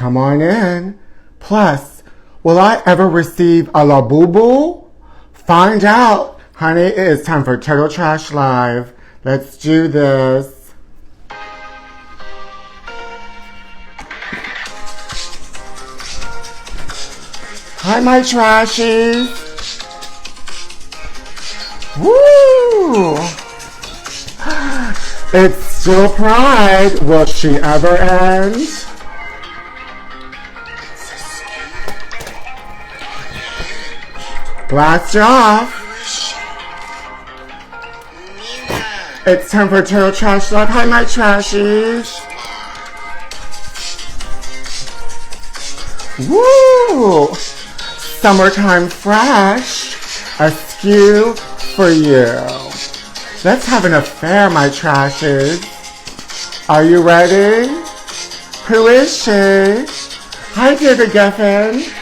Come on in. Plus, will I ever receive a Laboo? Find out. Honey, it is time for Turtle Trash Live. Let's do this. Hi, my trashies. Woo! It's still Pride. Will she ever end? Blast off. It's time for Turtle Trash Live. Hi, my trashies. Woo! Summertime fresh. Askew for you. Let's have an affair, my trashes. Are you ready? Who is she? Hi, David Geffen.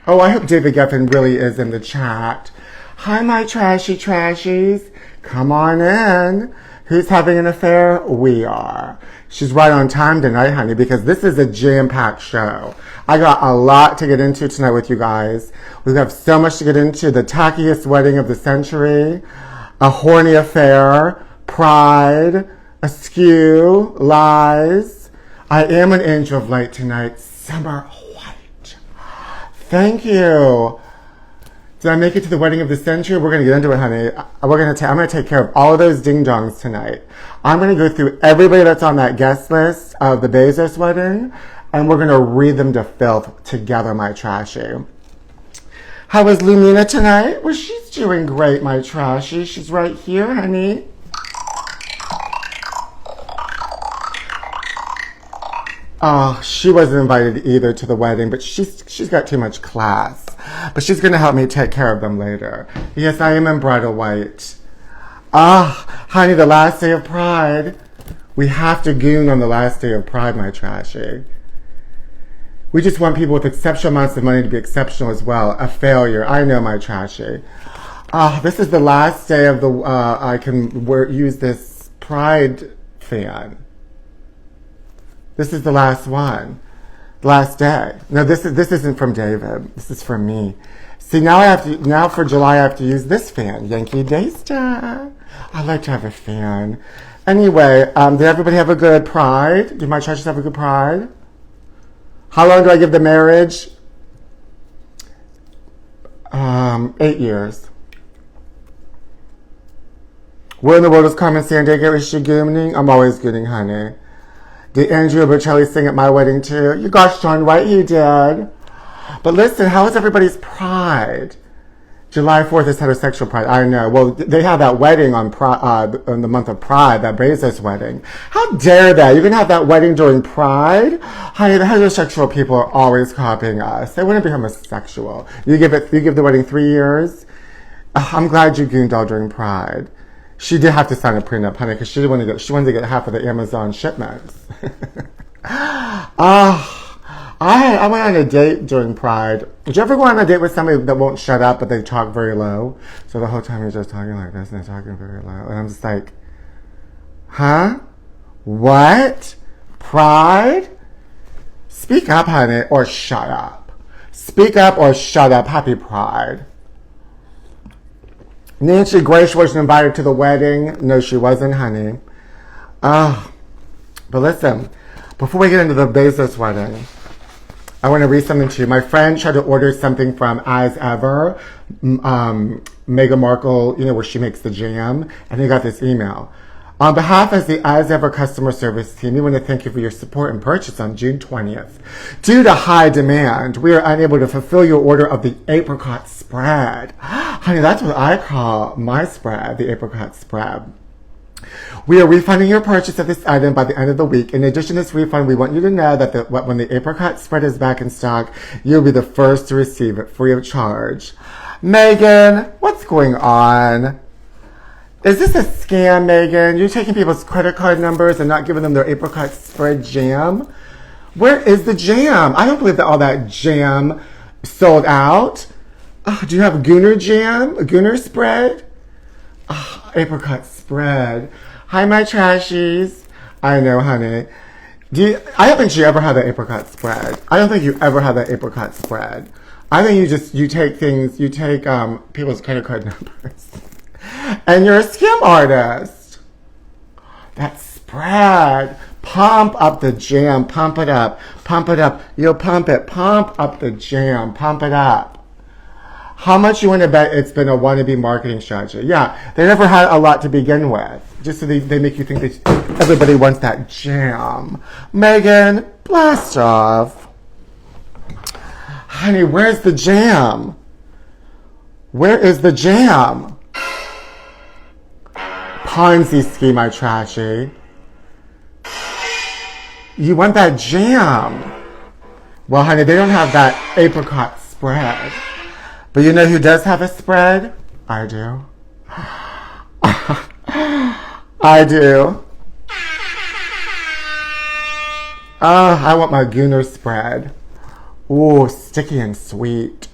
Oh, I hope David Geffen really is in the chat. Hi, my trashy trashies. Come on in. Who's having an affair? We are. She's right on time tonight, honey, because this is a jam-packed show. I got a lot to get into tonight with you guys. We have so much to get into. The tackiest wedding of the century, a horny affair, Pride, askew, lies. I am an angel of light tonight. Summer White. Thank you. Did I make it to the wedding of the century? We're going to get into it, honey. I'm going to take care of all of those ding-dongs tonight. I'm going to go through everybody that's on that guest list of the Bezos wedding, and we're going to read them to filth together, my trashy. How was Lumina tonight? Well, she's doing great, my trashy. She's right here, honey. Oh, she wasn't invited either to the wedding, but she's got too much class. But she's going to help me take care of them later. Yes, I am in bridal white. Ah, honey, the last day of Pride. We have to goon on the last day of Pride, my trashy. We just want people with exceptional amounts of money to be exceptional as well. A failure. I know, my trashy. Ah, this is the last day of the, I can use this Pride fan. This is the last one. Last day. No, this isn't from David. This is from me. See, now for July I have to use this fan. Yankee Daystar. I like to have a fan. Anyway, did everybody have a good Pride? Did my churches have a good Pride? How long do I give the marriage? 8 years. Where in the world is Carmen Sandiego? Is she gooning? I'm always gooning, honey. Did Andrea Bocelli sing at my wedding too? You gosh darn right he did. But listen, how is everybody's Pride? July 4th is heterosexual Pride. I know. Well, they have that wedding on the month of Pride, that Bezos wedding. How dare they? You can have that wedding during Pride? Honey, the heterosexual people are always copying us. They wouldn't be homosexual. You give the wedding 3 years? I'm glad you gooned all during Pride. She did have to sign a prenup, honey, because she wanted to get half of the Amazon shipments. I went on a date during Pride. Did you ever go on a date with somebody that won't shut up, but they talk very low? So the whole time you're just talking like this, and they're talking very low. And I'm just like, huh? What? Pride? Speak up, honey, or shut up. Speak up or shut up. Happy Pride. Nancy Grace wasn't invited to the wedding. No, she wasn't, honey. But listen, before we get into the Bezos wedding, I want to read something to you. My friend tried to order something from As Ever, Meghan Markle, where she makes the jam, and he got this email. On behalf of the As Ever customer service team, we want to thank you for your support and purchase on June 20th. Due to high demand, we are unable to fulfill your order of the apricot spread. Honey, that's what I call my spread, the apricot spread. We are refunding your purchase of this item by the end of the week. In addition to this refund, we want you to know that when the apricot spread is back in stock, you'll be the first to receive it free of charge. Megan, what's going on? Is this a scam, Megan? You're taking people's credit card numbers and not giving them their apricot spread jam? Where is the jam? I don't believe that all that jam sold out. Do you have Gooner jam? A Gooner spread? Apricot spread. Hi, my trashies. I know, honey. I don't think you ever had that apricot spread. I don't think you ever had that apricot spread. I think you take people's credit card numbers. And you're a scam artist. That spread. Pump up the jam. Pump it up. Pump it up. You'll pump it. Pump up the jam. Pump it up. How much you want to bet it's been a wannabe marketing strategy? Yeah, they never had a lot to begin with. Just so they make you think that everybody wants that jam. Megan, blast off. Honey, where's the jam? Where is the jam? Ponzi scheme, my trashy. You want that jam. Well, honey, they don't have that apricot spread. But you know who does have a spread? I do. I do. Oh, I want my Gooner spread. Ooh, sticky and sweet.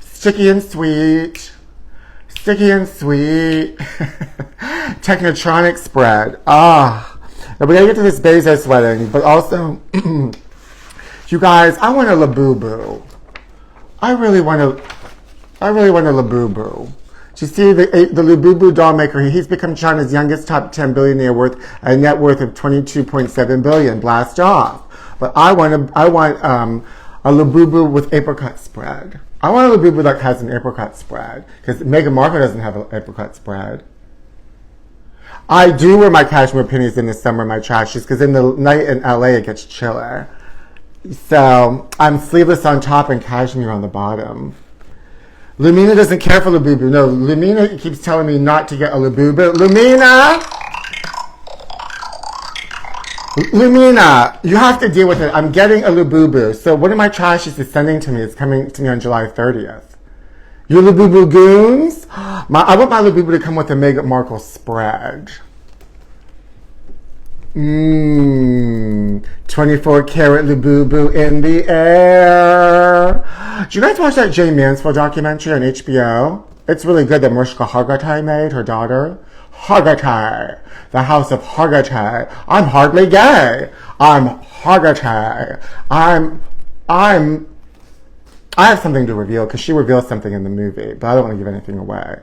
Sticky and sweet. Sticky and sweet. Technotronic spread. Ah. Now we gotta get to this Bezos wedding, but also, you guys, I want a Laboo. I really want a Laboo. Do you see the Laboo doll maker? He's become China's youngest top 10 billionaire with a net worth of 22.7 billion. Blast off. But I want a Laboo with apricot spread. I want a Laboo that has an apricot spread because Meghan Markle doesn't have an apricot spread. I do wear my cashmere pennies in the summer, my trashies, because in the night in LA it gets chiller. So I'm sleeveless on top and cashmere on the bottom. Lumina doesn't care for Laboo. No, Lumina keeps telling me not to get a Laboo. Lumina, you have to deal with it. I'm getting a Laboo. So one of my trashies is sending to me. It's coming to me on July 30th. You Laboo goons? I want my Laboo to come with a Meghan Markle spread. 24 karat Laboo in the air. Did you guys watch that Jay Mansfield documentary on HBO? It's really good that Mariska Hargitay made, her daughter. Hargitay. The House of Hargitay. I'm hardly gay. I'm Hargitay. I have something to reveal because she reveals something in the movie, but I don't want to give anything away.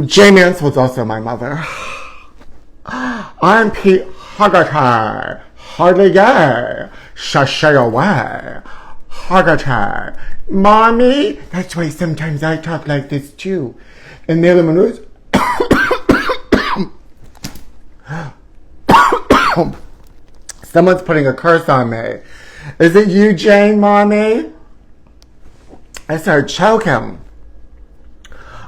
Jay Mansfield's also my mother. I'm Pete Hargitay. Hardly gay. Sashay away. Hargitay. Mommy? That's why sometimes I talk like this too. And Marilyn Monroe's someone's putting a curse on me. Is it you, Jane, Mommy? I started choking.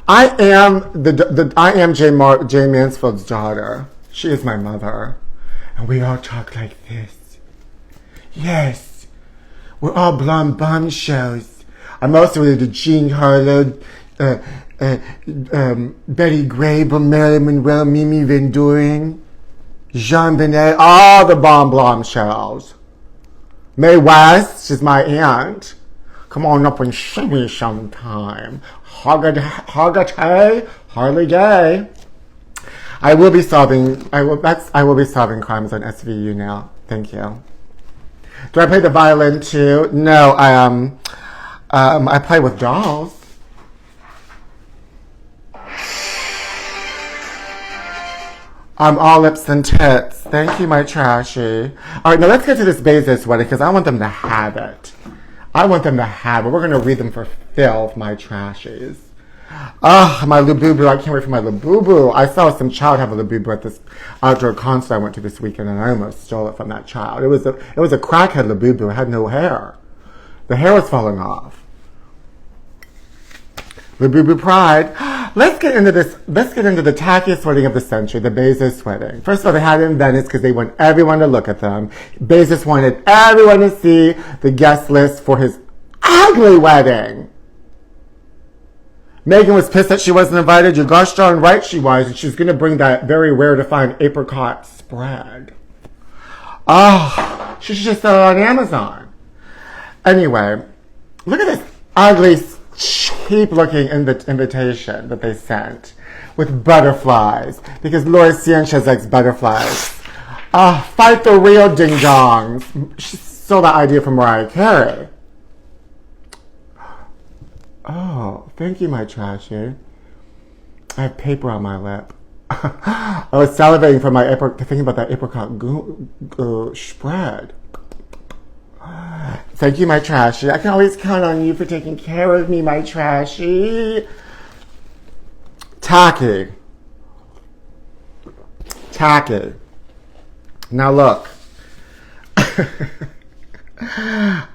I am Jay Mansfield's daughter. She is my mother. And we all talk like this. Yes. We're all blonde bombshells. I'm also into Jean Harlow, Betty Grable, Marilyn Monroe, Mimi Van Doren, Jean Benet, all the bombshells. Mae West is my aunt. Come on up and see me sometime. Hargitay, hardly gay. I will be solving crimes on SVU now. Thank you. Do I play the violin too? No, I play with dolls. I'm all lips and tits. Thank you, my trashy. All right, now let's get to this Bezos wedding because I want them to have it. We're going to read them for filth, my trashies. Ah, my Laboo. I can't wait for my Laboo. I saw some child have a Laboo at this outdoor concert I went to this weekend, and I almost stole it from that child. It was a crackhead Laboo. It had no hair. The hair was falling off. Laboo pride. Let's get into the tackiest wedding of the century, the Bezos wedding. First of all, they had it in Venice because they want everyone to look at them. Bezos wanted everyone to see the guest list for his ugly wedding. Megan was pissed that she wasn't invited. You're gosh darn right she was, and she's going to bring that very rare to find apricot spread. Oh, she should just sell it on Amazon. Anyway, look at this ugly, cheap-looking invitation that they sent with butterflies, because Laura Sanchez likes butterflies. Fight the real ding-dongs. She stole that idea from Mariah Carey. Oh, thank you, my trashy. I have paper on my lip. I was salivating from thinking about that apricot spread. Thank you, my trashy. I can always count on you for taking care of me, my trashy. Tacky. Now look.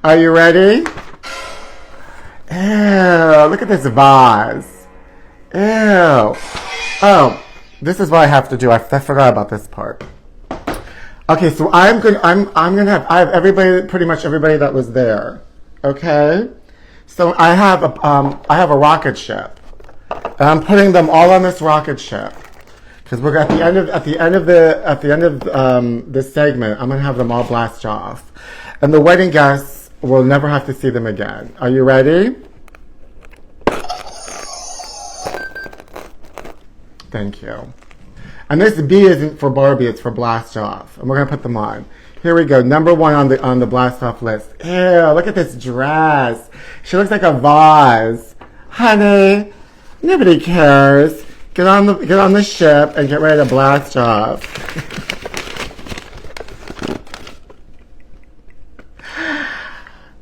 Are you ready? Ew, look at this vase. Ew. Oh, this is what I have to do. I forgot about this part. Okay, so I have everybody, pretty much everybody that was there. Okay? So I have a rocket ship. And I'm putting them all on this rocket ship. Because we're at the end of this segment, I'm gonna have them all blast off. And the wedding guests will never have to see them again. Are you ready? Thank you. And this B isn't for Barbie, it's for blast off. And we're gonna put them on. Here we go. Number 1 on the blast off list. Ew, look at this dress. She looks like a vase. Honey, nobody cares. Get on the ship and get ready to blast off.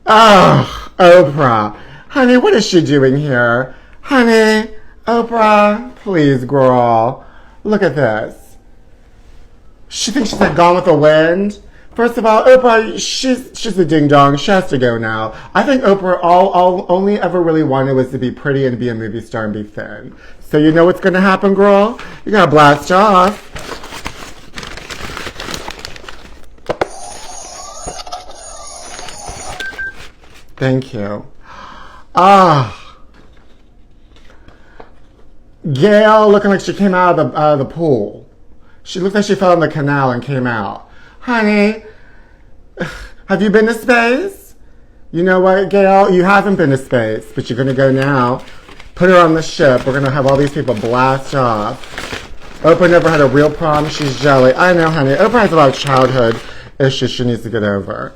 Oh, Oprah. Honey, what is she doing here? Honey, Oprah, please, girl. Look at this. She thinks she's like Gone with the Wind. First of all, Oprah, she's a ding-dong. She has to go now. I think Oprah all only ever really wanted was to be pretty and be a movie star and be thin. So you know what's going to happen, girl? You're going to blast off. Thank you. Gail looking like she came out of the pool. She looked like she fell in the canal and came out. Honey, have you been to space? You know what, Gail? You haven't been to space, but you're going to go now. Put her on the ship. We're going to have all these people blast off. Oprah never had a real problem. She's jelly. I know, honey. Oprah has a lot of childhood issues she needs to get over.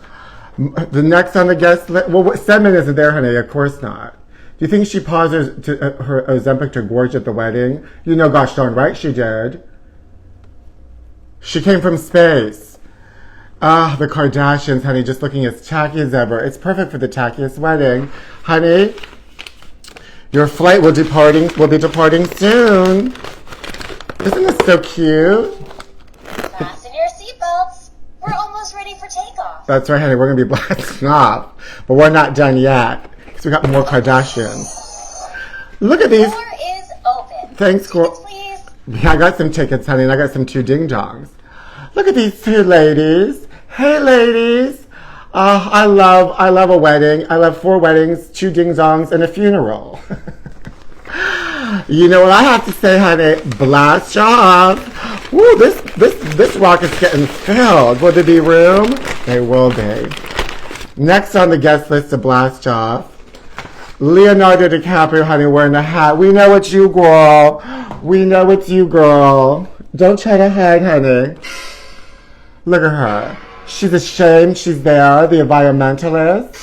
The next on the guest list, well, Stedman isn't there, honey. Of course not. Do you think she paused her Ozempic to gorge at the wedding? You know, gosh darn right she did. She came from space. The Kardashians, honey, just looking as tacky as ever. It's perfect for the tackiest wedding. Honey, your flight will be departing soon. Isn't this so cute? Fasten your seatbelts. We're almost ready for takeoff. That's right, honey. We're going to be blasting off. But we're not done yet. Because we got more Kardashians. Look at these. The door is open. Thanks, girl. Tickets, please. Yeah, I got some tickets, honey, and I got some 2 ding-dongs. Look at these 2 ladies. Hey, ladies. I love a wedding. I love 4 weddings, 2 ding-dongs, and a funeral. You know what I have to say, honey? Blast off. Woo, this rocket's getting filled. Will there be room? There will be. Next on the guest list to blast off, Leonardo DiCaprio, honey, wearing a hat. We know it's you, girl. We know it's you, girl. Don't try to hide, honey. Look at her. She's ashamed she's there, the environmentalist.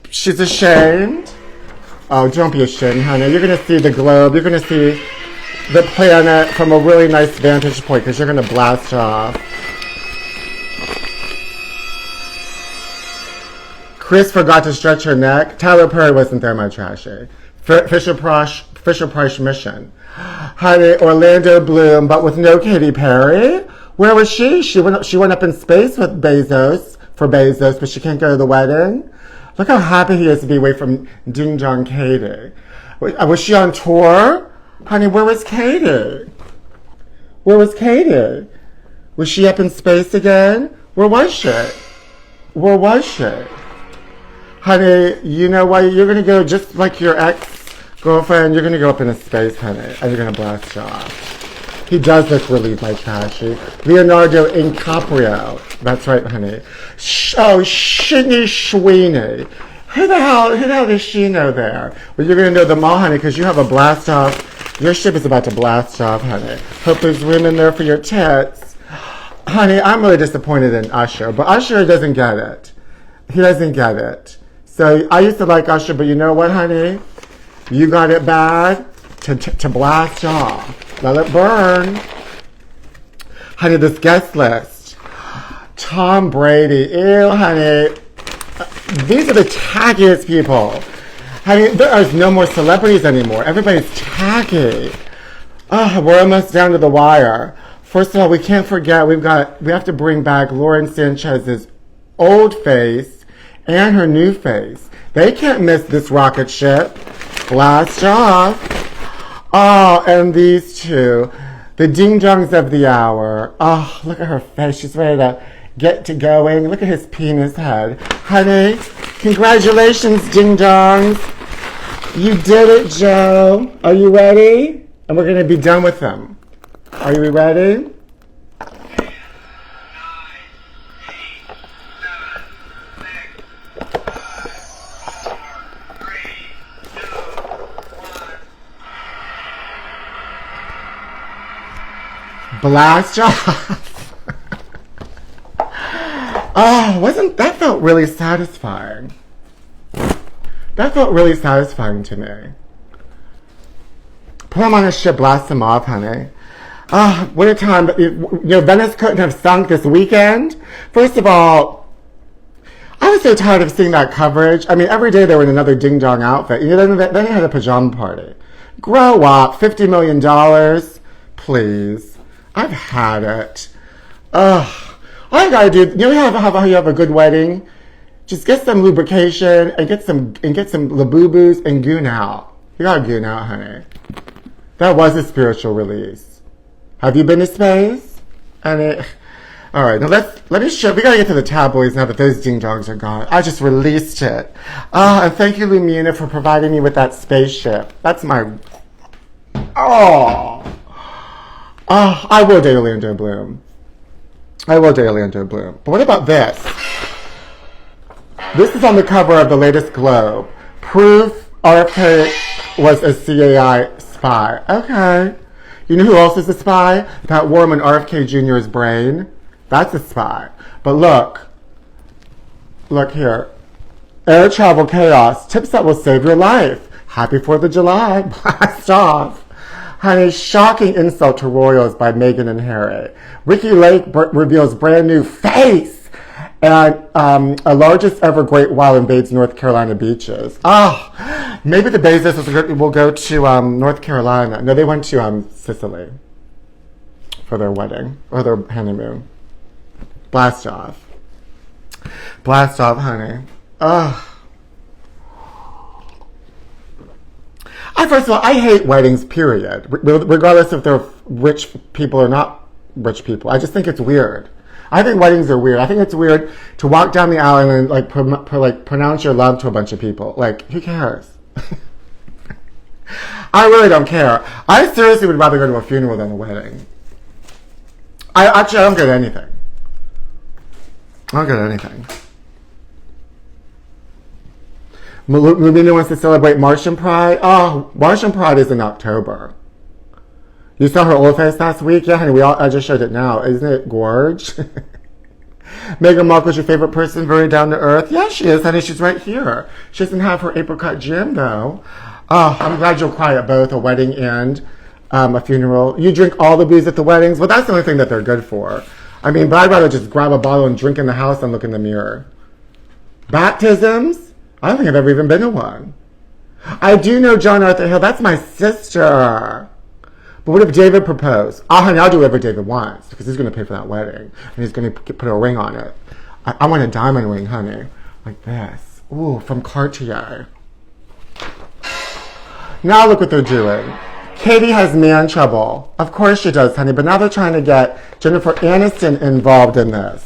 She's ashamed. Oh, don't be ashamed, honey. You're going to see the globe. You're going to see the planet from a really nice vantage point because you're going to blast off. Kris forgot to stretch her neck. Tyler Perry wasn't there, my trashy. Fisher-Price mission. Honey, Orlando Bloom, but with no Katy Perry. Where was she? She went up in space with Bezos, but she can't go to the wedding. Look how happy he is to be away from Ding Dong Katie. Was she on tour? Honey, where was Katie? Where was Katie? Was she up in space again? Where was she? Where was she? Honey, you know what? You're going to go just like your ex-girlfriend. You're going to go up into space, honey, and you're going to blast off. He does look relieved, my trashy. Leonardo DiCaprio. That's right, honey. Shinny Sweeney. Who the hell does she know there? Well, you're going to know them all, honey, because you have a blast off. Your ship is about to blast off, honey. Hope there's room in there for your tits. honey, I'm really disappointed in Usher, but Usher doesn't get it. He doesn't get it. So I used to like Usher, but you know what, honey? You got it bad to blast off. Let it burn. Honey, this guest list. Tom Brady. Ew, honey. These are the taggiest people. Honey, there is no more celebrities anymore. Everybody's tacky. Oh, we're almost down to the wire. First of all, we can't forget we have to bring back Lauren Sanchez's old face and her new face. They can't miss this rocket ship. Blast off. Oh, and these two, the ding-dongs of the hour. Oh, look at her face. She's ready to get to going. Look at his penis head. Honey, congratulations, ding-dongs. You did it, Joe. Are you ready? And we're going to be done with them. Are you ready? 10, 9, 8, 7, 6, 5, 4, 3, 2, 1. Blast off. Oh, that felt really satisfying. That felt really satisfying to me. Put them on a ship, blast them off, honey. Ah, what a time. You know, Venice couldn't have sunk this weekend. First of all, I was so tired of seeing that coverage. I mean, every day they were in another ding-dong outfit. You know, then they had a pajama party. Grow up. $50 million. Please. I've had it. Ugh. All you gotta do, you know how you have a good wedding? Just get some lubrication and get some Laboobos and goon out. You gotta goon out, honey. That was a spiritual release. Have you been to space? All right, now let me show. We gotta get to the tabloids now that those ding-dongs are gone. I just released it. And thank you, Lumina, for providing me with that spaceship. That's my. I will date Orlando Bloom. I will date Orlando Bloom. But what about this? This is on the cover of the latest Globe. Proof RFK was a CAI spy. Okay. You know who else is a spy? That worm in RFK Jr.'s brain. That's a spy. But look here. Air travel chaos. Tips that will save your life. Happy 4th of July. Blast off. Honey, shocking insult to royals by Meghan and Harry. Ricky Lake reveals brand new face. And a largest ever great whale invades North Carolina beaches. Maybe the Bezos will go to North Carolina. No, they went to Sicily for their wedding or their honeymoon. Blast off. Blast off, honey. First of all, I hate weddings, period. Regardless if they're rich people or not rich people. I just think it's weird. I think weddings are weird. I think it's weird to walk down the aisle and pronounce your love to a bunch of people. Like, who cares? I really don't care. I seriously would rather go to a funeral than a wedding. I don't get anything. I don't get anything. Lumina wants to celebrate Martian Pride. Oh, Martian Pride is in October. You saw her old face last week? Yeah, honey, I just showed it now. Isn't it gorge? Meghan Markle's your favorite person, very down to earth? Yeah, she is, honey. She's right here. She doesn't have her apricot gym, though. Oh, I'm glad you'll cry at both a wedding and a funeral. You drink all the booze at the weddings? Well, that's the only thing that they're good for. I mean, but I'd rather just grab a bottle and drink in the house than look in the mirror. Baptisms? I don't think I've ever even been to one. I do know John Arthur Hill. That's my sister. But what if David proposed? Honey, I'll do whatever David wants because he's going to pay for that wedding. And he's going to put a ring on it. I want a diamond ring, honey. Like this. Ooh, from Cartier. Now look what they're doing. Katie has man trouble. Of course she does, honey. But now they're trying to get Jennifer Aniston involved in this.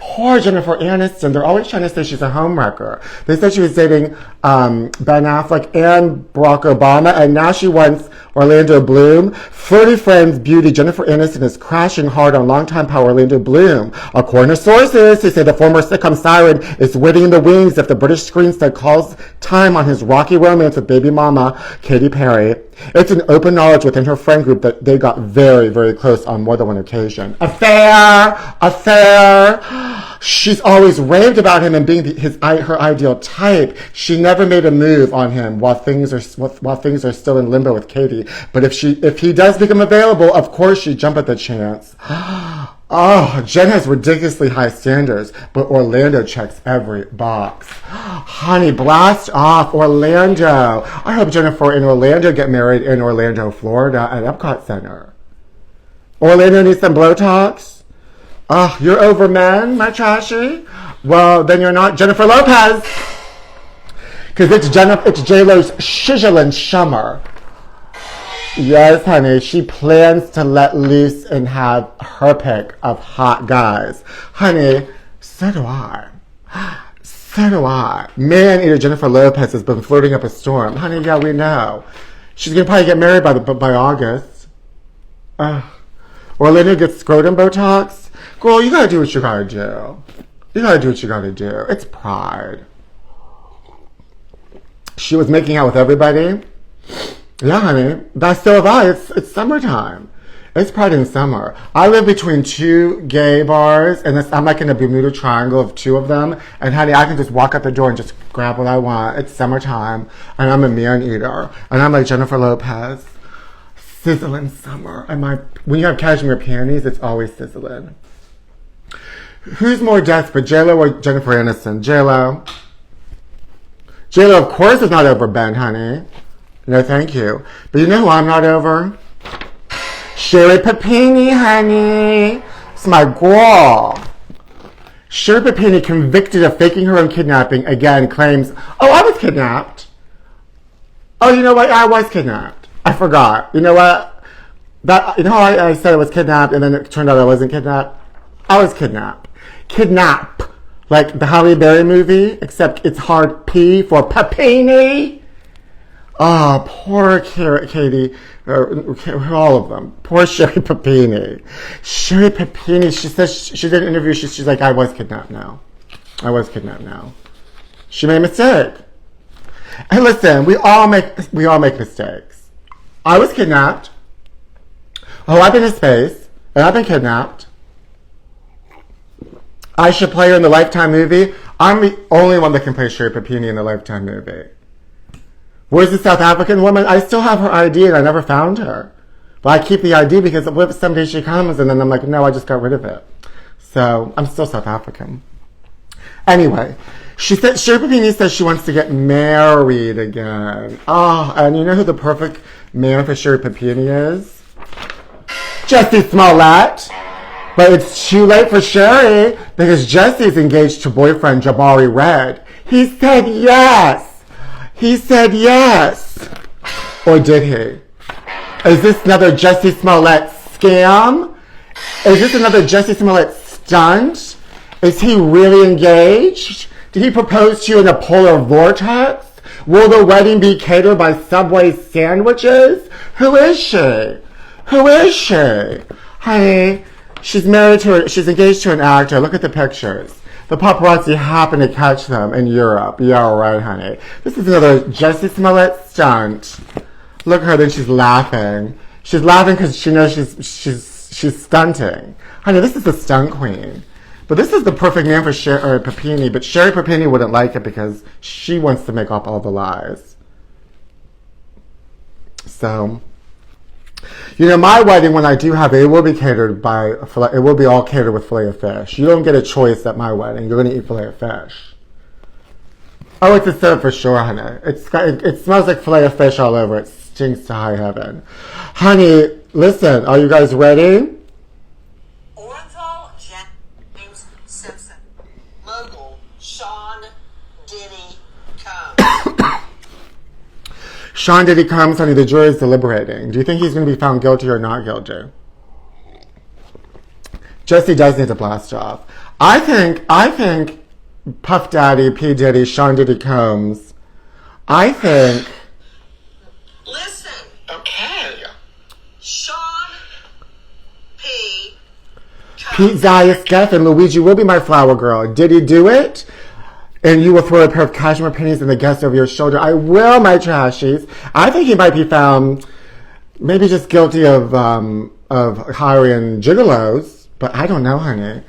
Poor Jennifer Aniston. They're always trying to say she's a homewrecker. They said she was dating Ben Affleck and Barack Obama, and now she wants Orlando Bloom. Flirty Friends beauty Jennifer Aniston is crashing hard on longtime pal Orlando Bloom. According to sources who say the former sitcom siren is waiting in the wings if the British screen stud calls time on his rocky romance with baby mama Katy Perry. It's an open knowledge within her friend group that they got very, very close on more than one occasion. Affair. She's always raved about him and being her ideal type. She never made a move on him while things are still in limbo with Katie. But if he does become available, of course she'd jump at the chance. Oh, Jen has ridiculously high standards, but Orlando checks every box. Honey, blast off, Orlando. I hope Jennifer and Orlando get married in Orlando, Florida at Epcot Center. Orlando needs some Botox? Oh, you're over men, my trashy? Well, then you're not Jennifer Lopez. Because it's J-Lo's shizzling summer. Yes, honey, she plans to let loose and have her pick of hot guys. Honey, so do I. So do I. Man eater Jennifer Lopez has been flirting up a storm. Honey, yeah, we know. She's going to probably get married by August. Orlando gets scrotum Botox. Girl, you got to do what you got to do. You got to do what you got to do. It's pride. She was making out with everybody. Yeah, honey. That's so have I. It's summertime. It's Pride in summer. I live between two gay bars, and I'm like in a Bermuda Triangle of two of them. And honey, I can just walk out the door and just grab what I want. It's summertime, and I'm a man eater, and I'm like Jennifer Lopez, sizzling summer. And when you have cashmere panties, it's always sizzling. Who's more desperate, J-Lo or Jennifer Aniston? J-Lo. J-Lo, of course, is not over Ben, honey. No, thank you. But you know who I'm not over? Sherry Papini, honey. It's my girl. Sherry Papini, convicted of faking her own kidnapping, again claims, oh, I was kidnapped. Oh, you know what? I was kidnapped. I forgot. You know what? You know how I said I was kidnapped and then it turned out I wasn't kidnapped? I was kidnapped. Kidnap. Like the Halle Berry movie, except it's hard P for Papini. Oh, poor Katie, all of them. Poor Sherry Papini. Sherry Papini, she says, she did an interview, she's like, I was kidnapped now. I was kidnapped now. She made a mistake. And listen, we all make mistakes. I was kidnapped. Oh, I've been in space, and I've been kidnapped. I should play her in the Lifetime movie. I'm the only one that can play Sherry Papini in the Lifetime movie. Where's the South African woman? I still have her ID and I never found her. But I keep the ID because what if someday she comes and then I'm like, no, I just got rid of it. So I'm still South African. Anyway, Sherry Papini says she wants to get married again. Oh, and you know who the perfect man for Sherry Papini is? Jussie Smollet. But it's too late for Sherry because Jussie's engaged to boyfriend Jabari Red. He said yes. He said yes. Or did he? Is this another Jussie Smollett scam? Is this another Jussie Smollett stunt? Is he really engaged? Did he propose to you in a polar vortex? Will the wedding be catered by Subway sandwiches? Who is she? Who is she? Honey, she's engaged to an actor. Look at the pictures. The paparazzi happen to catch them in Europe. Yeah, right, honey. This is another Jussie Smollett stunt. Look at her, then she's laughing. She's laughing because she knows she's stunting. Honey, this is the stunt queen. But this is the perfect man for Sherry Papini. But Sherry Papini wouldn't like it because she wants to make up all the lies. So, you know, my wedding, when I do have it, it will be all catered with filet of fish. You don't get a choice at my wedding. You're going to eat filet of fish. Oh, it's a serve for sure, honey. It smells like filet of fish all over. It stinks to high heaven. Honey, listen, are you guys ready? Orenthal James Simpson. Mogul Sean Diddy Combs. Sean Diddy Combs, honey, the jury is deliberating. Do you think he's going to be found guilty or not guilty? Jussie does need to blast off. I think Puff Daddy, P. Diddy, Sean Diddy Combs, I think... Listen. Okay. Sean P. Pete, Zaya, Steph, and Luigi will be my flower girl. Did he do it? And you will throw a pair of cashmere panties in the guest over your shoulder. I will, my trashies. I think he might be found maybe just guilty of hiring gigolos, but I don't know, honey.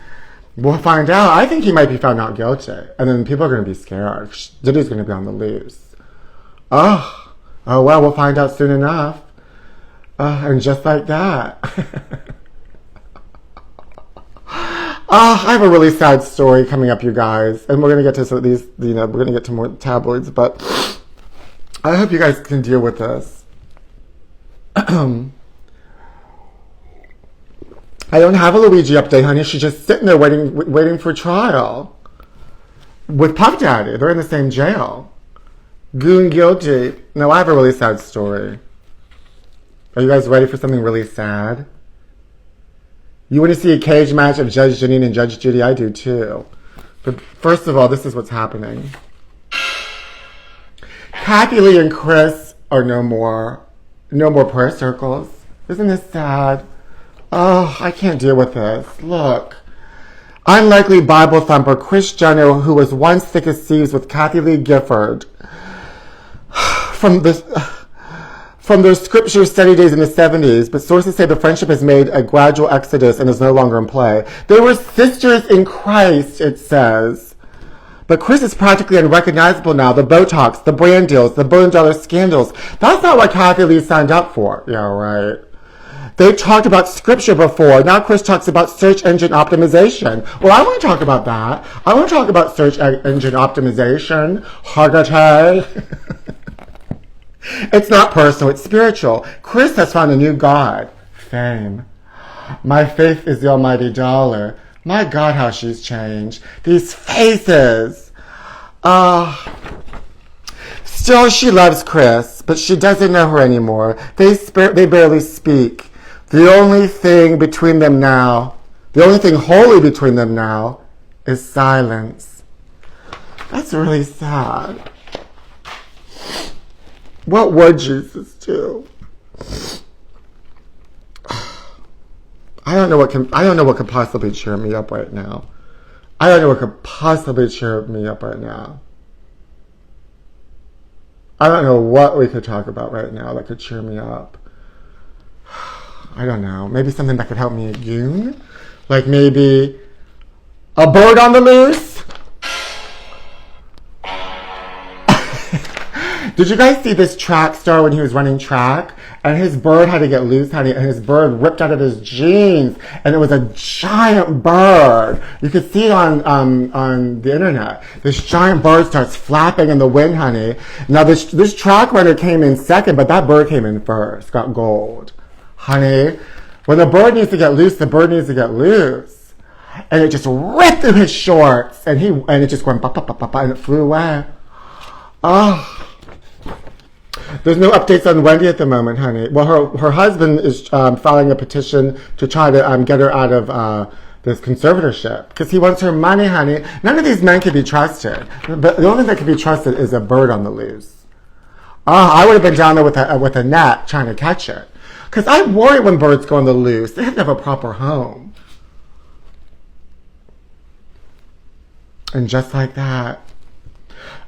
We'll find out. I think he might be found not guilty. And then people are going to be scared. Diddy's going to be on the loose. Oh, well, we'll find out soon enough. And just like that. I have a really sad story coming up, you guys. And we're going to get to some of these, we're going to get to more tabloids. But I hope you guys can deal with this. I don't have a Luigi update, honey. She's just sitting there waiting for trial with Puff Daddy. They're in the same jail. Goon guilty. No, I have a really sad story. Are you guys ready for something really sad? You want to see a cage match of Judge Jeanine and Judge Judy? I do too. But first of all, this is what's happening. Kathie Lee and Kris are no more. No more prayer circles. Isn't this sad? Oh, I can't deal with this. Look. Unlikely Bible thumper Kris Jenner, who was once thick as thieves with Kathie Lee Gifford from their scripture study days in the 70s, but sources say the friendship has made a gradual exodus and is no longer in play. They were sisters in Christ, it says. But Kris is practically unrecognizable now. The Botox, the brand deals, the billion-dollar scandals. That's not what Kathie Lee signed up for. Yeah, right. They talked about scripture before. Now Kris talks about search engine optimization. Well, I want to talk about that. I want to talk about search engine optimization. Hagate. It's not personal, it's spiritual. Kris has found a new God. Fame. My faith is the almighty dollar. My God, how she's changed. These faces. Still, she loves Kris, but she doesn't know her anymore. They barely speak. The only thing between them now, the only thing holy between them now, is silence. That's really sad. What would Jesus do? I don't know what could possibly cheer me up right now. I don't know what could possibly cheer me up right now. I don't know what we could talk about right now that could cheer me up. I don't know. Maybe something that could help me at June? Like maybe a bird on the loose? Did you guys see this track star when he was running track? And his bird had to get loose, honey, and his bird ripped out of his jeans. And it was a giant bird. You could see it on the internet. This giant bird starts flapping in the wind, honey. Now, this track runner came in second, but that bird came in first, got gold. Honey, when the bird needs to get loose, the bird needs to get loose. And it just ripped through his shorts. And it just went, and it flew away. Oh. There's no updates on Wendy at the moment, honey. Well, her husband is filing a petition to try to get her out of this conservatorship because he wants her money, honey. None of these men can be trusted. But the only thing that can be trusted is a bird on the loose. I would have been down there with a net trying to catch it. Because I worry when birds go on the loose. They have to have a proper home. And just like that.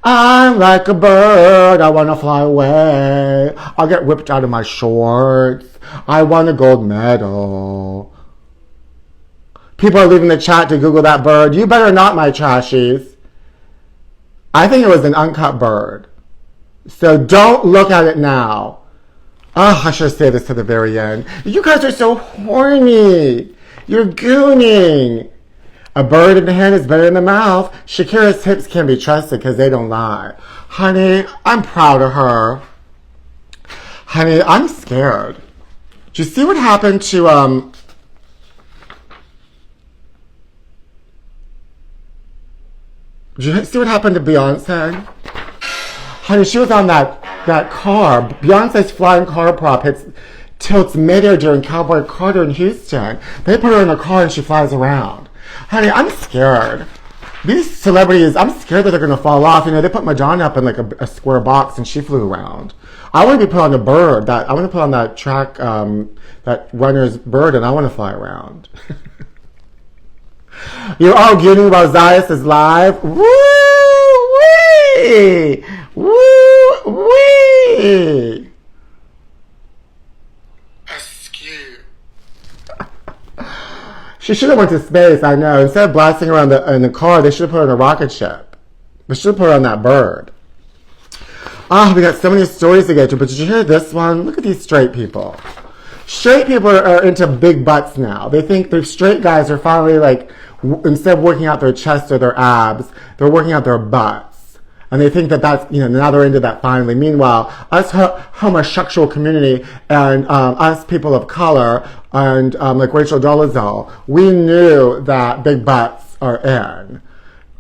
I'm like a bird, I want to fly away. I'll get ripped out of my shorts. I want a gold medal. People are leaving the chat to Google that bird. You better not, my trashies. I think it was an uncut bird. So don't look at it now. Oh, I should say this to the very end. You guys are so horny. You're gooning. A bird in the hand is better than the mouth. Shakira's hips can be trusted because they don't lie. Honey, I'm proud of her. Honey, I'm scared. Do you see what happened to, Did you see what happened to Beyonce? Honey, she was on that car. Beyonce's flying car prop tilts midair during Cowboy Carter in Houston. They put her in a car and she flies around. Honey, I'm scared. These celebrities, I'm scared that they're going to fall off. You know, they put Madonna up in like a square box and she flew around. I want to be put on a bird. I want to put on that track, that runner's bird, and I want to fly around. You're all getting while Zias is live. Woo! wee! Woo wee! Askew. She should have went to space, I know. Instead of blasting around in the car, they should have put her on a rocket ship. They should have put her on that bird. Ah, we got so many stories to get to, but did you hear this one? Look at these straight people. Straight people are into big butts now. They think the straight guys are finally like, instead of working out their chest or their abs, they're working out their butts. And they think that that's, now they're into that finally. Meanwhile, us homosexual community and us people of color and like Rachel Dolezal, we knew that big butts are in.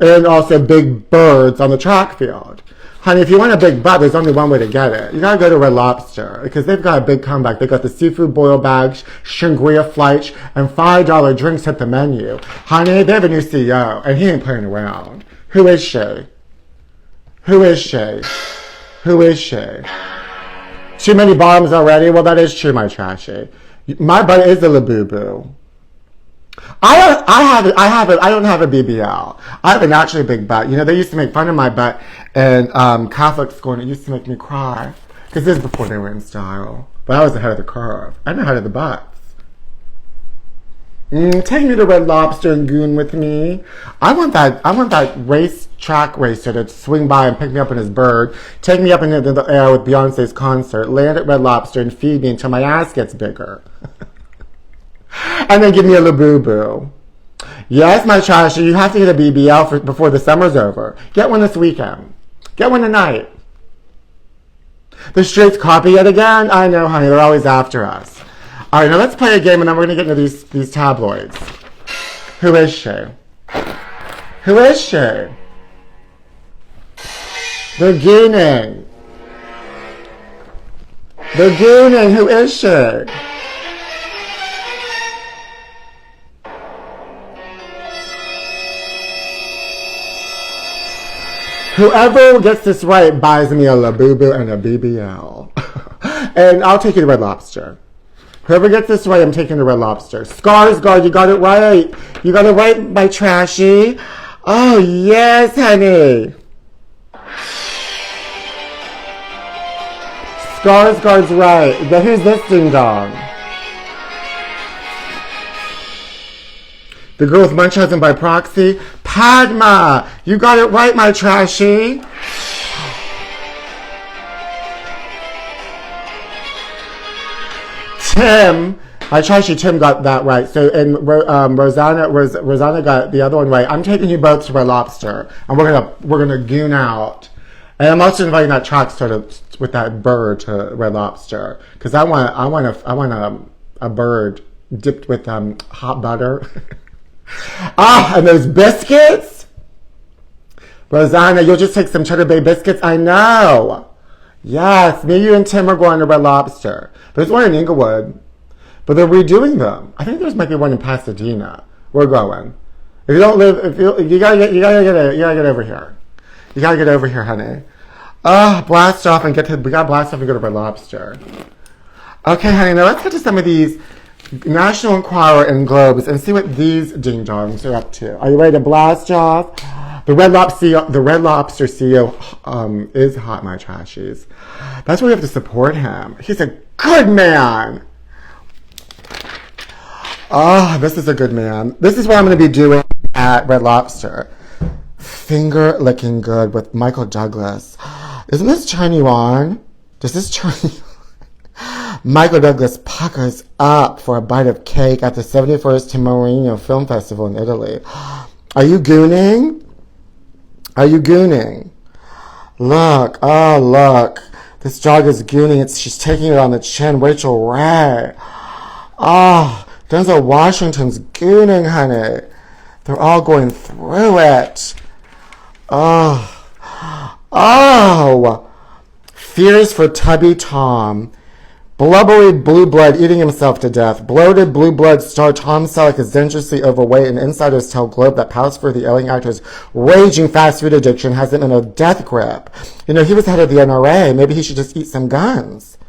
And also big birds on the track field. Honey, if you want a big butt, there's only one way to get it. You gotta go to Red Lobster, because they've got a big comeback. They've got the seafood boil bags, shangria flights, and $5 drinks at the menu. Honey, they have a new CEO, and he ain't playing around. Who is she? Who is she? Who is she? Too many bombs already? Well, that is true, my trashy. My butt is a Laboo. I don't have a BBL. I have a naturally big butt. They used to make fun of my butt in Catholic school, and it used to make me cry. Because this is before they were in style. But I was ahead of the curve. I'm ahead of the butts. Take me to Red Lobster and goon with me. I want that track racer to swing by and pick me up in his bird, take me up into the air with Beyonce's concert, land at Red Lobster and feed me until my ass gets bigger. And then give me a Laboo. Yes, my trashy, you have to get a BBL before the summer's over. Get one this weekend. Get one tonight. The streets copy it again? I know, honey, they're always after us. All right, now let's play a game, and then we're going to get into these tabloids. Who is she? Who is she? They're gooning. They're gooning. Who is she? Whoever gets this right buys me a Laboo and a BBL. And I'll take you to Red Lobster. Whoever gets this right, I'm taking the Red Lobster. Skarsgård, you got it right. You got it right, my trashy. Oh, yes, honey. Skarsgård's right. But who's this ding dong? The girl with Munchausen by proxy. Padma, you got it right, my trashy. Tim, my trashy Tim got that right. So, and Rosanna got the other one right. I'm taking you both to Red Lobster, and we're gonna goon out. And I'm also inviting that track star with that bird to Red Lobster, because I want a bird dipped with hot butter. And those biscuits. Rosanna, you'll just take some Cheddar Bay biscuits? I know. Yes, me, you, and Tim are going to Red Lobster. There's one in Inglewood, but they're redoing them. I think there's might be one in Pasadena. We're going. If you don't live, you gotta get over here. You gotta get over here, honey. Blast off and we gotta blast off and go to Red Lobster. Okay, honey, now let's get to some of these National Enquirer and Globes and see what these ding-dongs are up to. Are you ready to blast off? The Red Lobster CEO is hot, my trashies. That's why we have to support him. He's a good man. This is a good man. This is what I'm going to be doing at Red Lobster. Finger licking good with Michael Douglas. Isn't this turn you on? Does this turn you on? Michael Douglas puckers up for a bite of cake at the 71st Timorino Film Festival in Italy. Are you gooning? Are you gooning? Look, look. This dog is gooning. She's taking it on the chin. Rachel Ray. Denzel Washington's gooning, honey. They're all going through it. Fears for Tubby Tom. Blubbery blue blood eating himself to death. Bloated blue blood star Tom Selleck is dangerously overweight, and insiders tell Globe that Palace for the ailing actor's raging fast food addiction has him in a death grip. He was head of the NRA. Maybe he should just eat some guns.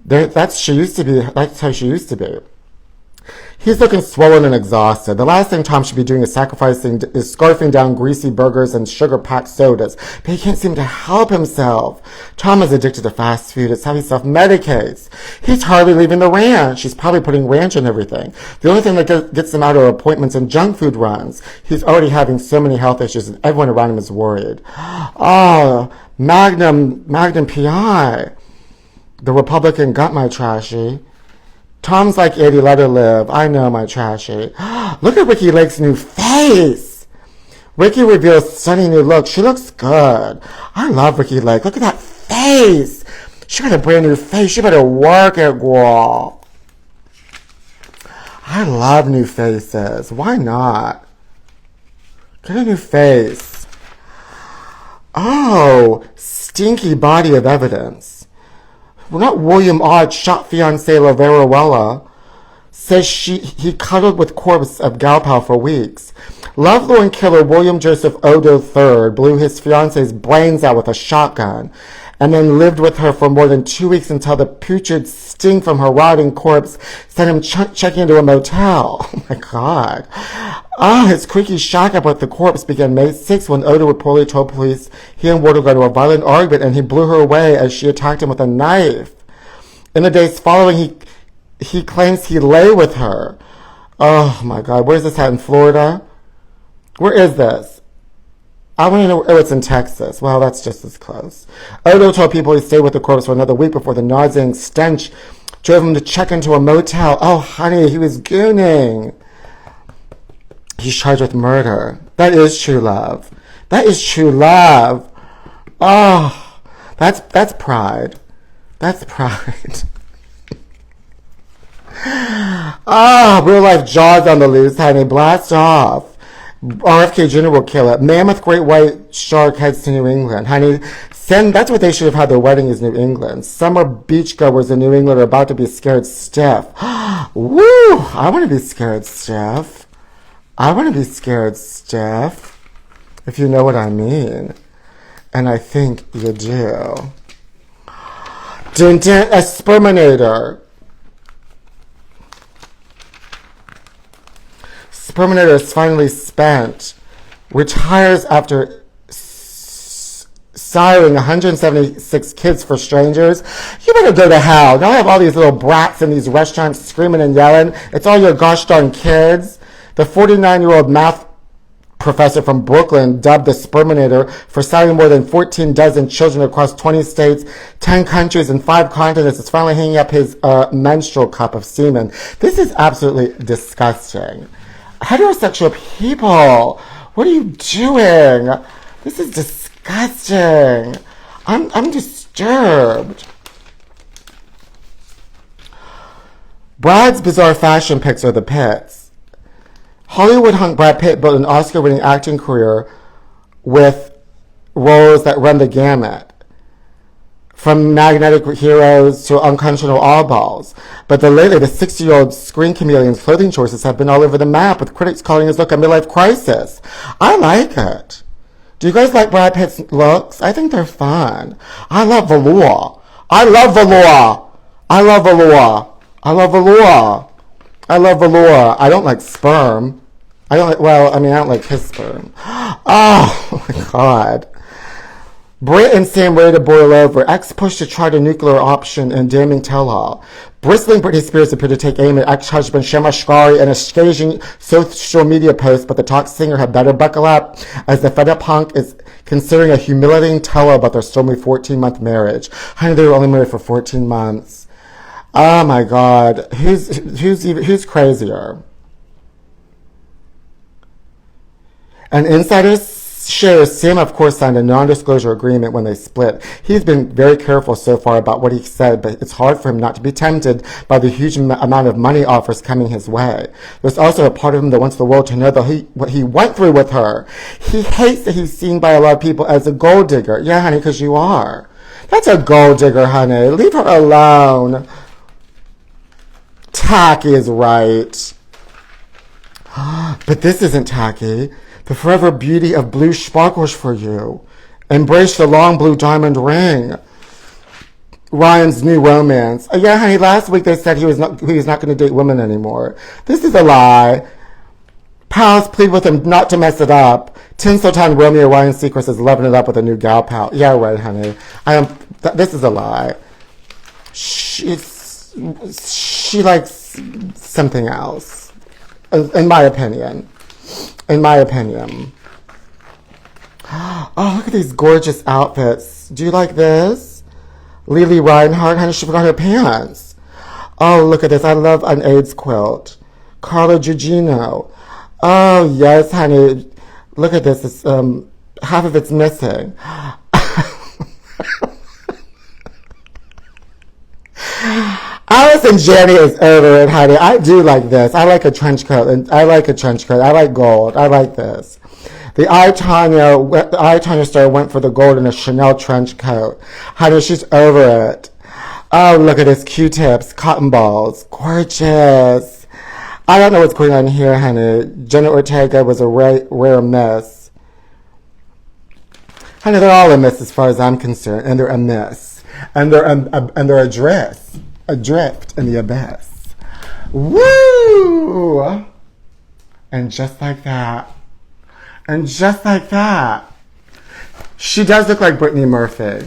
That's how she used to be. He's looking swollen and exhausted. The last thing Tom should be doing is scarfing down greasy burgers and sugar-packed sodas. But he can't seem to help himself. Tom is addicted to fast food. It's how he self-medicates. He's hardly leaving the ranch. He's probably putting ranch in everything. The only thing that gets him out are appointments and junk food runs. He's already having so many health issues and everyone around him is worried. Oh, Magnum PI. The Republican got my trashy. Tom's like 80, let her live. I know, my trashy. Look at Ricki Lake's new face. Ricki reveals stunning new look. She looks good. I love Ricki Lake. Look at that face. She got a brand new face. She better work it, girl. I love new faces. Why not? Get a new face. Oh, stinky body of evidence. Well, not William Odd's shot fiancée Laveruela says he cuddled with corpse of gal pal for weeks. Lovelorn killer William Joseph Odo III blew his fiancée's brains out with a shotgun and then lived with her for more than 2 weeks until the putrid sting from her rotting corpse sent him checking into a motel. Oh my God. His creaky shack-up with the corpse began May 6th when Odo reportedly told police he and Wardle got into a violent argument and he blew her away as she attacked him with a knife. In the days following, he claims he lay with her. Oh my God. Where's this at, in Florida? Where is this? I want to know. Oh, it's in Texas. Well, that's just as close. Odo told people he stayed with the corpse for another week before the nauseating stench drove him to check into a motel. Oh, honey, he was gooning. He's charged with murder. That is true love. That is true love. Oh, that's pride. That's pride. Real life Jaws on the loose, honey. Blast off. RFK Jr. will kill it. Mammoth great white shark heads to New England. Honey, that's what they should have had their wedding is New England. Summer beachgoers in New England are about to be scared stiff. Woo! I want to be scared stiff. I want to be scared stiff. If you know what I mean. And I think you do. Dun, dun, a sperminator. Sperminator is finally spent. Retires after siring 176 kids for strangers. You better go to hell. Now I have all these little brats in these restaurants screaming and yelling. It's all your gosh darn kids. The 49-year-old math professor from Brooklyn dubbed the Sperminator for siring more than 14 dozen children across 20 states, 10 countries, and 5 continents is finally hanging up his menstrual cup of semen. This is absolutely disgusting. Heterosexual people, what are you doing? This is disgusting. I'm disturbed. Brad's bizarre fashion picks are the pits. Hollywood hunk Brad Pitt built an Oscar-winning acting career with roles that run the gamut, from Magnetic Heroes to Unconventional Oddballs. But lately, the 60-year-old screen chameleon's clothing choices have been all over the map, with critics calling his look a midlife crisis. I like it. Do you guys like Brad Pitt's looks? I think they're fun. I love velour. I love velour. I love velour. I love velour. I love velour. I don't like sperm. I don't like his sperm. Oh, my God. Brit and Sam ready to boil over. Ex pushed to try the nuclear option in damning tell-all. Bristling Britney Spears appeared to take aim at ex-husband Shema Shkari in a scathing social media post, but the talk singer had better buckle up as the fed-up hunk is considering a humiliating tell-all about their stormy 14-month marriage. Honey, they were only married for 14 months. Oh my God. Who's crazier? An insider shares Sam, of course, signed a non-disclosure agreement when they split. He's been very careful so far about what he said, but it's hard for him not to be tempted by the huge amount of money offers coming his way. There's also a part of him that wants the world to know what he went through with her. He hates that he's seen by a lot of people as a gold digger. Yeah, honey, because you are. That's a gold digger, honey. Leave her alone. Tacky is right. But this isn't tacky. The forever beauty of blue sparkles for you. Embrace the long blue diamond ring. Ryan's new romance. Yeah, honey, last week they said he was not going to date women anymore. This is a lie. Pals plead with him not to mess it up. Tinseltown Romeo Ryan Seacrest is loving it up with a new gal pal. Yeah, right, honey. This is a lie. She likes something else, in my opinion. In my opinion. Oh, look at these gorgeous outfits. Do you like this? Lily Reinhardt, honey, she forgot her pants. Oh, look at this. I love an AIDS quilt. Carla Gugino. Oh, yes, honey. Look at this. It's, half of it's missing. Allison Janney is over it, honey. I do like this. I like a trench coat. And I like a trench coat. I like gold. I like this. The I, Tonya star went for the gold in a Chanel trench coat. Honey, she's over it. Oh, look at this. Q-tips, cotton balls. Gorgeous. I don't know what's going on here, honey. Jenna Ortega was a rare miss. Honey, they're all a miss as far as I'm concerned. And they're a miss. And they're adrift in the abyss. Woo! And just like that. And just like that. She does look like Brittany Murphy.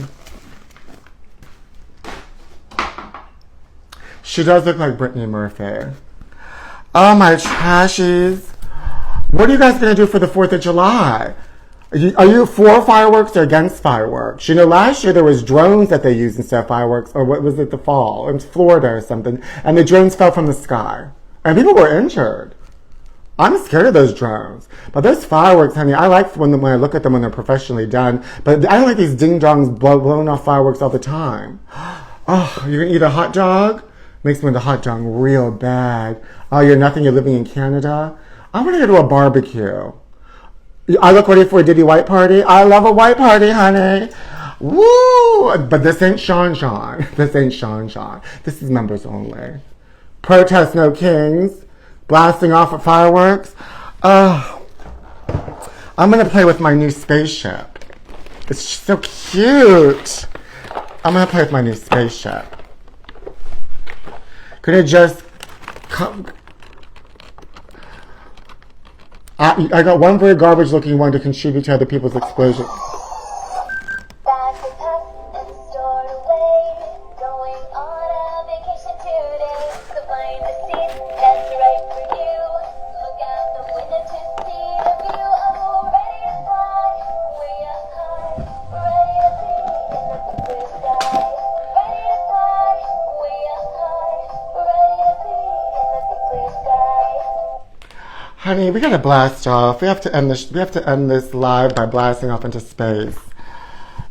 She does look like Brittany Murphy. Oh, my trashies. What are you guys going to do for the 4th of July? Are you for fireworks or against fireworks? You know, last year there was drones that they used instead of fireworks, or what was it, the fall? It was Florida or something, and the drones fell from the sky. And people were injured. I'm scared of those drones. But those fireworks, honey, I like when I look at them when they're professionally done, but I don't like these ding-dongs blowing off fireworks all the time. Oh, you're going to eat a hot dog? Makes me want a hot dog real bad. Oh, you're nothing, you're living in Canada? I want to go to a barbecue. I look ready for a Diddy White party. I love a white party, honey. Woo! But this ain't Sean. This ain't Sean. This is members only. Protest no kings. Blasting off at fireworks. Oh. I'm going to play with my new spaceship. It's so cute. I'm going to play with my new spaceship. Gonna just come. I got one very garbage looking one to contribute to other people's explosion. Back the cup and stored away. Going on a vacation today. So find a seat that's right for you. Look out the window to see the view. Oh, ready to fly, way up high. Ready to be in the blue sky. Ready to fly, way up high. Ready to be in the blue sky. Honey, we gotta blast off. We have to end this live by blasting off into space.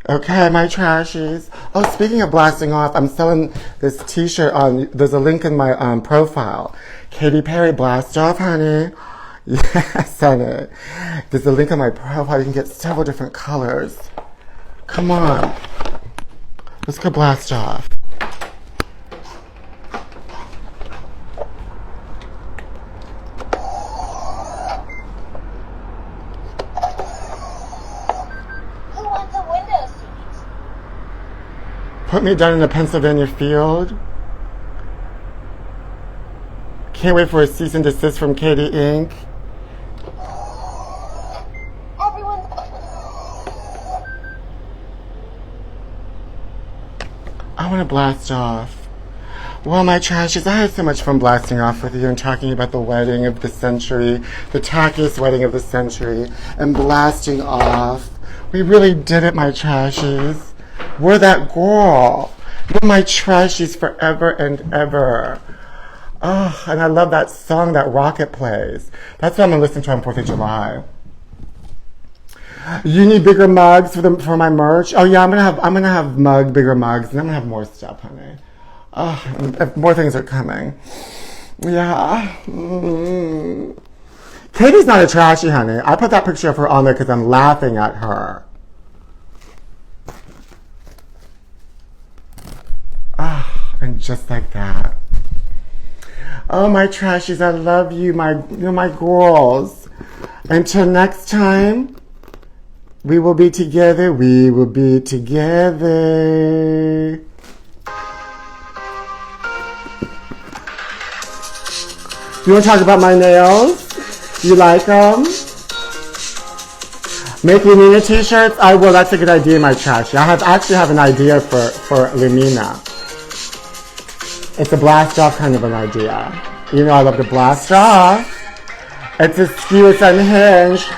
Okay, my trashies. Oh, speaking of blasting off, I'm selling this t-shirt on, there's a link in my profile. Katy Perry Blast Off, honey. Yes, honey. There's a link on my profile. You can get several different colors. Come on. Let's go blast off. Put me down in a Pennsylvania field. Can't wait for a cease and desist from Katie Inc. I want to blast off. Well, my trashies, I had so much fun blasting off with you and talking about the wedding of the century, the tackiest wedding of the century, and blasting off. We really did it, my trashies. We're that girl. We're my trashies forever and ever. Oh, and I love that song that Rocket plays. That's what I'm gonna listen to on 4th of July. You need bigger mugs for my merch. Oh yeah, I'm gonna have bigger mugs, and I'm gonna have more stuff, honey. Oh, more things are coming. Yeah. Katie's not a trashy, honey. I put that picture of her on there because I'm laughing at her. And just like that. Oh, my trashies, I love you, you're my girls. Until next time, we will be together. We will be together. You want to talk about my nails? You like them? Make Lumina t-shirts? I will. That's a good idea, my trash. I actually have an idea for Lumina. It's a blast off kind of an idea. You know I love to blast off. It's a skew, it's unhinged.